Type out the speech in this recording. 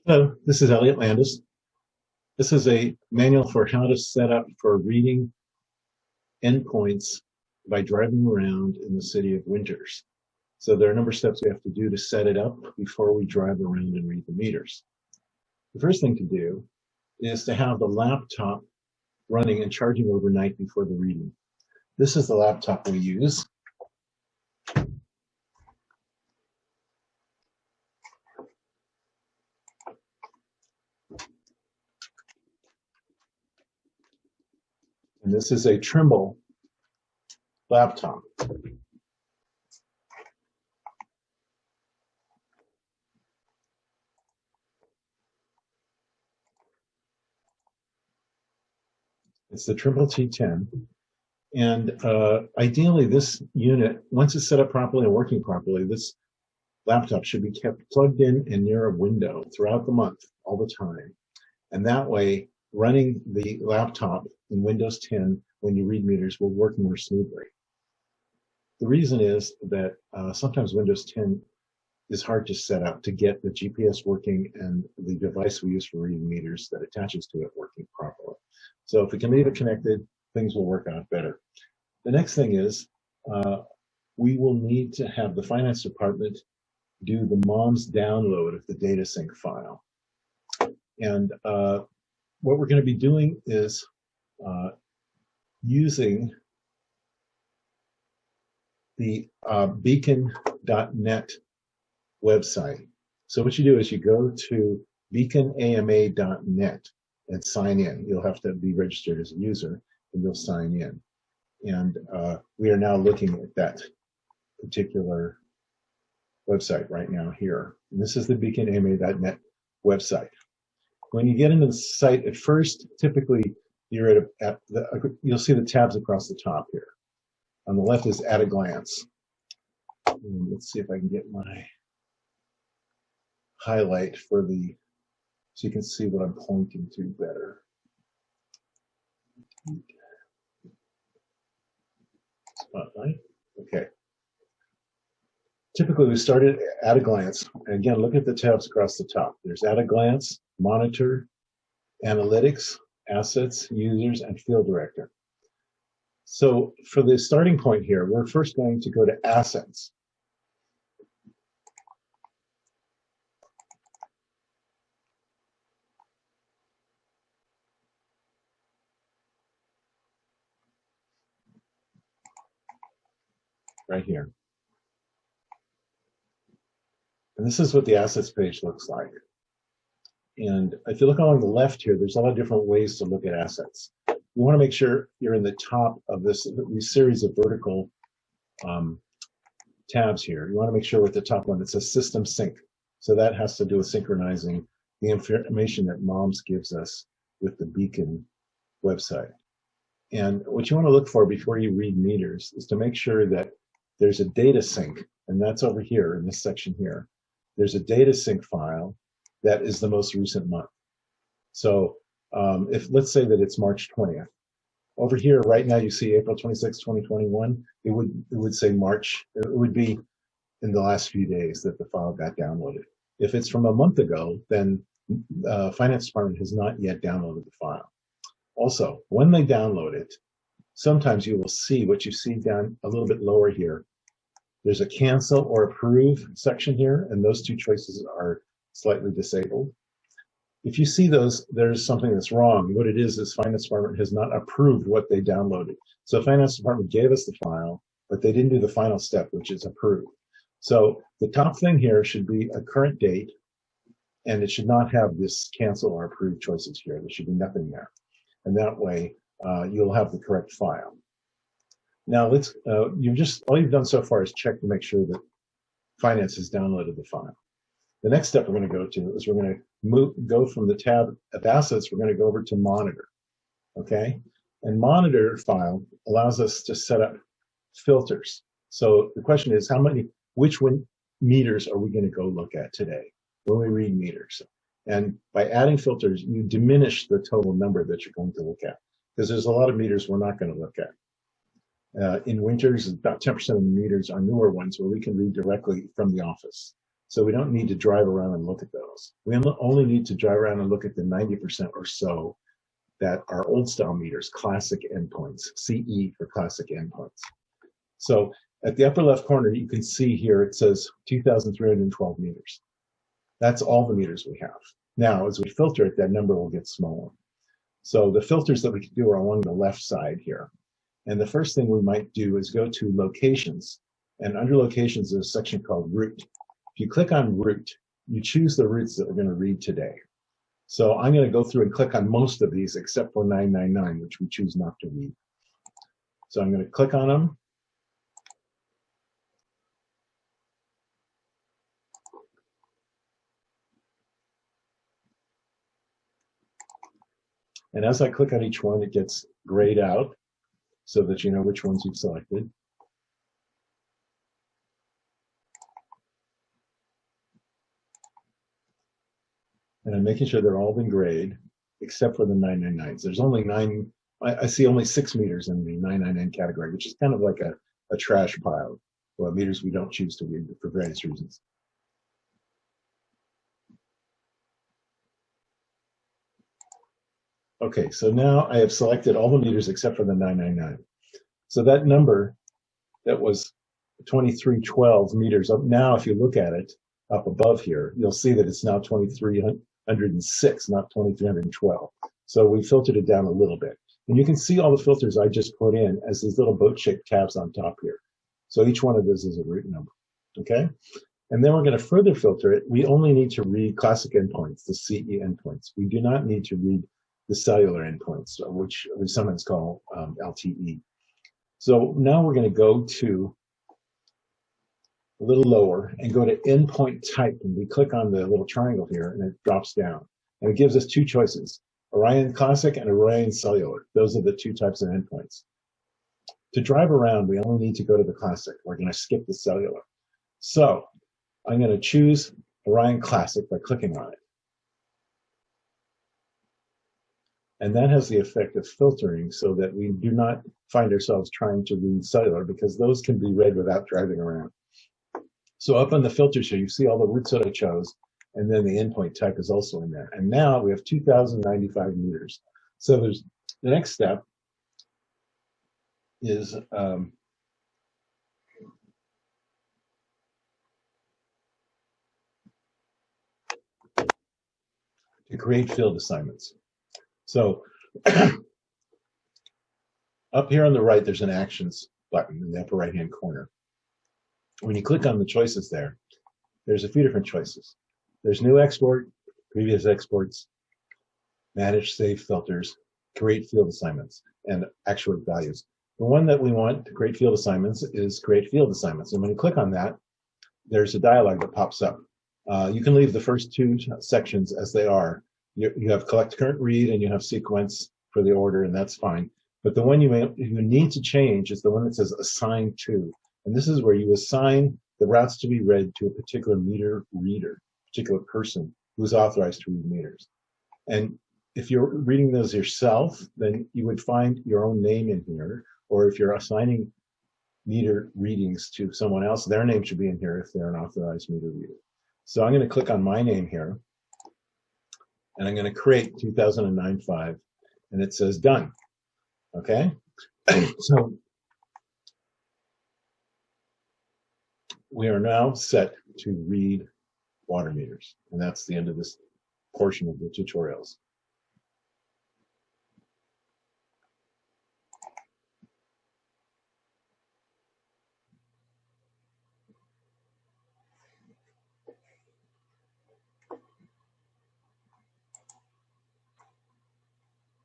Hello, this is Elliot Landis. This is a manual for how to set up for reading endpoints by driving around in the city of Winters. So there are a number of steps we have to do to set it up before we drive around and read the meters. The first thing to do is to have the laptop running and charging overnight before the reading. This is the laptop we use. And this is a Trimble laptop. It's the Trimble T10. And ideally, this unit, once it's set up properly and working properly, this laptop should be kept plugged in and near a window throughout the month, all the time. And that way, running the laptop in Windows 10 when you read meters will work more smoothly. The reason is that sometimes Windows 10 is hard to set up to get the GPS working and the device we use for reading meters that attaches to it working properly. So if we can leave it connected, things will work out better. The next thing is we will need to have the finance department do the mom's download of the data sync file. And what we're going to be doing is using the beacon.net website. So what you do is you go to beaconama.net and sign in. You'll have to be registered as a user and you'll sign in. And we are now looking at that particular website right now here. And this is the beaconama.net website. When you get into the site at first, typically you're you'll see the tabs across the top here. On the left is at a glance. And let's see if I can get my highlight for the, so you can see what I'm pointing to better. Spotlight. Okay. Typically, we started at a glance. And again, look at the tabs across the top. There's at a glance, monitor, analytics, assets, users, and field director. So for the starting point here, we're first going to go to assets. Right here. And this is what the assets page looks like. And if you look along the left here, there's a lot of different ways to look at assets. You want to make sure you're in the top of these series of vertical tabs here. You want to make sure with the top one, it says system sync. So that has to do with synchronizing the information that MOMS gives us with the Beacon website. And what you want to look for before you read meters is to make sure that there's a data sync, and that's over here in this section here. There's a data sync file that is the most recent month. So if let's say that it's March 20th. Over here, right now, you see April 26, 2021. It would say March. It would be in the last few days that the file got downloaded. If it's from a month ago, then finance department has not yet downloaded the file. Also, when they download it, sometimes you will see what you see down a little bit lower here. There's a cancel or approve section here, and those two choices are slightly disabled. If you see those, there's something that's wrong. What it is finance department has not approved what they downloaded. So finance department gave us the file, but they didn't do the final step, which is approve. So the top thing here should be a current date, and it should not have this cancel or approve choices here. There should be nothing there. And that way, you'll have the correct file. Now let's, all you've done so far is check to make sure that finance has downloaded the file. The next step we're going to go to is we're going to go from the tab of assets, we're going to go over to monitor, okay? And monitor file allows us to set up filters. So the question is, which meters are we going to go look at today when we read meters? And by adding filters, you diminish the total number that you're going to look at, because there's a lot of meters we're not going to look at. In Winters, about 10% of the meters are newer ones where we can read directly from the office. So we don't need to drive around and look at those. We only need to drive around and look at the 90% or so that are old style meters, classic endpoints, CE for classic endpoints. So at the upper left corner, you can see here it says 2,312 meters. That's all the meters we have. Now, as we filter it, that number will get smaller. So the filters that we can do are along the left side here. And the first thing we might do is go to locations. And under locations, there's a section called route. If you click on route, you choose the routes that we're going to read today. So I'm going to go through and click on most of these except for 999, which we choose not to read. So I'm going to click on them. And as I click on each one, it gets grayed out so that you know which ones you've selected. And I'm making sure they're all been grayed except for the 999s. There's only I see only 6 meters in the 999 category, which is kind of like a trash pile. Well, meters we don't choose to read for various reasons. Okay, so now I have selected all the meters except for the 999. So that number that was 2312 meters up, now if you look at it up above here, you'll see that it's now 2306, not 2312. So we filtered it down a little bit. And you can see all the filters I just put in as these little boat-shaped tabs on top here. So each one of those is a root number, okay? And then we're going to further filter it. We only need to read classic endpoints, the CE endpoints. We do not need to read the cellular endpoints, which we sometimes call LTE. So now we're going to go to a little lower and go to endpoint type. And we click on the little triangle here and it drops down. And it gives us 2 choices, Orion Classic and Orion Cellular. Those are the 2 types of endpoints. To drive around, we only need to go to the Classic. We're going to skip the cellular. So I'm going to choose Orion Classic by clicking on it. And that has the effect of filtering so that we do not find ourselves trying to read cellular because those can be read without driving around. So up on the filters here, you see all the routes that I chose, and then the endpoint type is also in there. And now we have 2,095 meters. So there's the next step is to create field assignments. So up here on the right, there's an actions button in the upper right-hand corner. When you click on the choices there, there's a few different choices. There's new export, previous exports, manage save filters, create field assignments, and actuate values. The one that we want to create field assignments is create field assignments. And when you click on that, there's a dialog that pops up. You can leave the first 2 sections as they are. You have collect current read and you have sequence for the order, and that's fine. But the one you need to change is the one that says assign to. And this is where you assign the routes to be read to a particular meter reader, particular person who's authorized to read meters. And if you're reading those yourself, then you would find your own name in here. Or if you're assigning meter readings to someone else, their name should be in here if they're an authorized meter reader. So I'm going to click on my name here, and I'm going to create 2009-5, and it says done. Okay? So we are now set to read water meters, and that's the end of this portion of the tutorials.